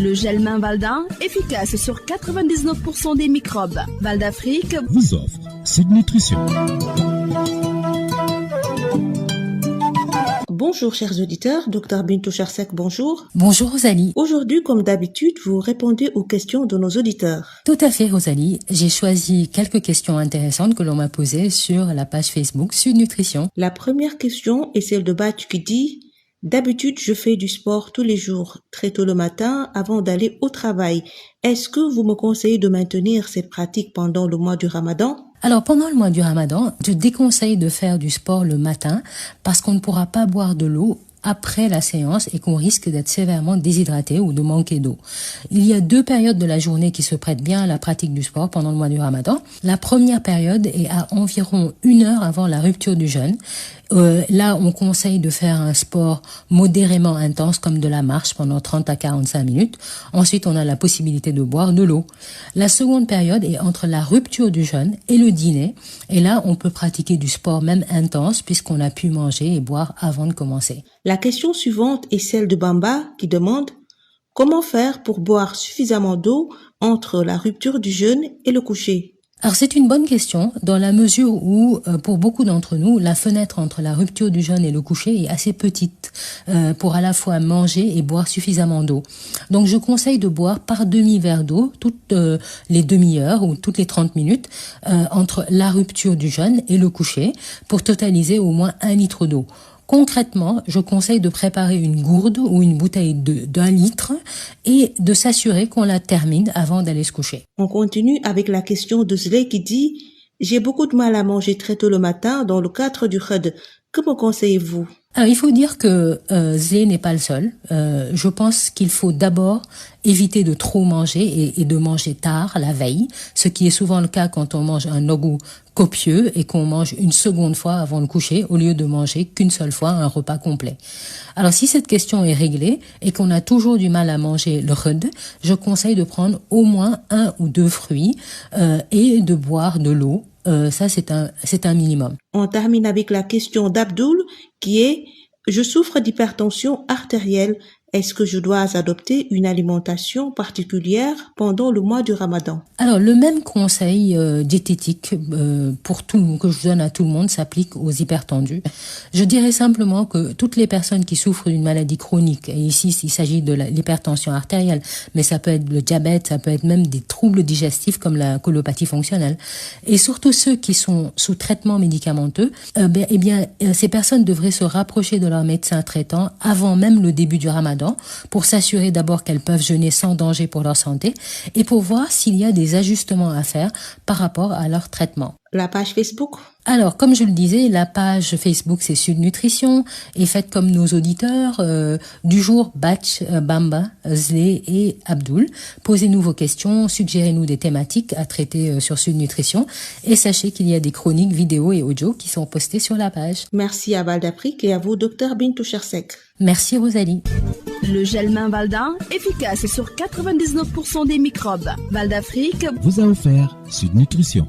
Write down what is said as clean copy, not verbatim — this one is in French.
Le gel main Valda, efficace sur 99% des microbes. Val d'Afrique vous offre Sud Nutrition. Bonjour chers auditeurs, Dr Bintou Charsek, bonjour. Bonjour Rosalie. Aujourd'hui, comme d'habitude, vous répondez aux questions de nos auditeurs. Tout à fait Rosalie, j'ai choisi quelques questions intéressantes que l'on m'a posées sur la page Facebook Sud Nutrition. La première question est celle de Batch qui dit « D'habitude, je fais du sport tous les jours, très tôt le matin, avant d'aller au travail. Est-ce que vous me conseillez de maintenir cette pratique pendant le mois du Ramadan ?» Alors pendant le mois du Ramadan, je déconseille de faire du sport le matin parce qu'on ne pourra pas boire de l'eau après la séance et qu'on risque d'être sévèrement déshydraté ou de manquer d'eau. Il y a 2 périodes de la journée qui se prêtent bien à la pratique du sport pendant le mois du Ramadan. La première période est à environ 1 heure avant la rupture du jeûne. Là, on conseille de faire un sport modérément intense comme de la marche pendant 30 à 45 minutes. Ensuite, on a la possibilité de boire de l'eau. La seconde période est entre la rupture du jeûne et le dîner. Et là, on peut pratiquer du sport même intense puisqu'on a pu manger et boire avant de commencer. La question suivante est celle de Bamba qui demande « Comment faire pour boire suffisamment d'eau entre la rupture du jeûne et le coucher ?» Alors c'est une bonne question dans la mesure où pour beaucoup d'entre nous la fenêtre entre la rupture du jeûne et le coucher est assez petite pour à la fois manger et boire suffisamment d'eau. Donc je conseille de boire par demi-verre d'eau toutes les demi-heures ou toutes les 30 minutes entre la rupture du jeûne et le coucher pour totaliser au moins 1 litre d'eau. Concrètement, je conseille de préparer une gourde ou une bouteille d'1 litre et de s'assurer qu'on la termine avant d'aller se coucher. On continue avec la question de Zlé qui dit « J'ai beaucoup de mal à manger très tôt le matin dans le cadre du Khud. Que me conseillez-vous » Alors, il faut dire que Zé n'est pas le seul. Je pense qu'il faut d'abord éviter de trop manger et de manger tard, la veille, ce qui est souvent le cas quand on mange un nougou copieux et qu'on mange une seconde fois avant le coucher au lieu de manger qu'une seule fois un repas complet. Alors, si cette question est réglée et qu'on a toujours du mal à manger le khud, je conseille de prendre au moins 1 ou 2 fruits et de boire de l'eau. Ça, c'est un minimum. On termine avec la question d'Abdoul qui est « Je souffre d'hypertension artérielle. Est-ce que je dois adopter une alimentation particulière pendant le mois du Ramadan ?» Alors, le même conseil diététique que je donne à tout le monde s'applique aux hypertendus. Je dirais simplement que toutes les personnes qui souffrent d'une maladie chronique, et ici il s'agit de l'hypertension artérielle, mais ça peut être le diabète, ça peut être même des troubles digestifs comme la colopathie fonctionnelle, et surtout ceux qui sont sous traitement médicamenteux, ces personnes devraient se rapprocher de leur médecin traitant avant même le début du Ramadan pour s'assurer d'abord qu'elles peuvent jeûner sans danger pour leur santé et pour voir s'il y a des ajustements à faire par rapport à leur traitement. La page Facebook ? Alors, comme je le disais, la page Facebook, c'est Sud Nutrition, et faites comme nos auditeurs, du jour, Batch, Bamba, Zlé et Abdoul. Posez-nous vos questions, suggérez-nous des thématiques à traiter sur Sud Nutrition, et sachez qu'il y a des chroniques vidéo et audio qui sont postées sur la page. Merci à Val d'Afrique et à vous, Dr Bintou Charsek. Merci Rosalie. Le gel main Valda, efficace sur 99% des microbes. Val d'Afrique vous a offert Sud Nutrition.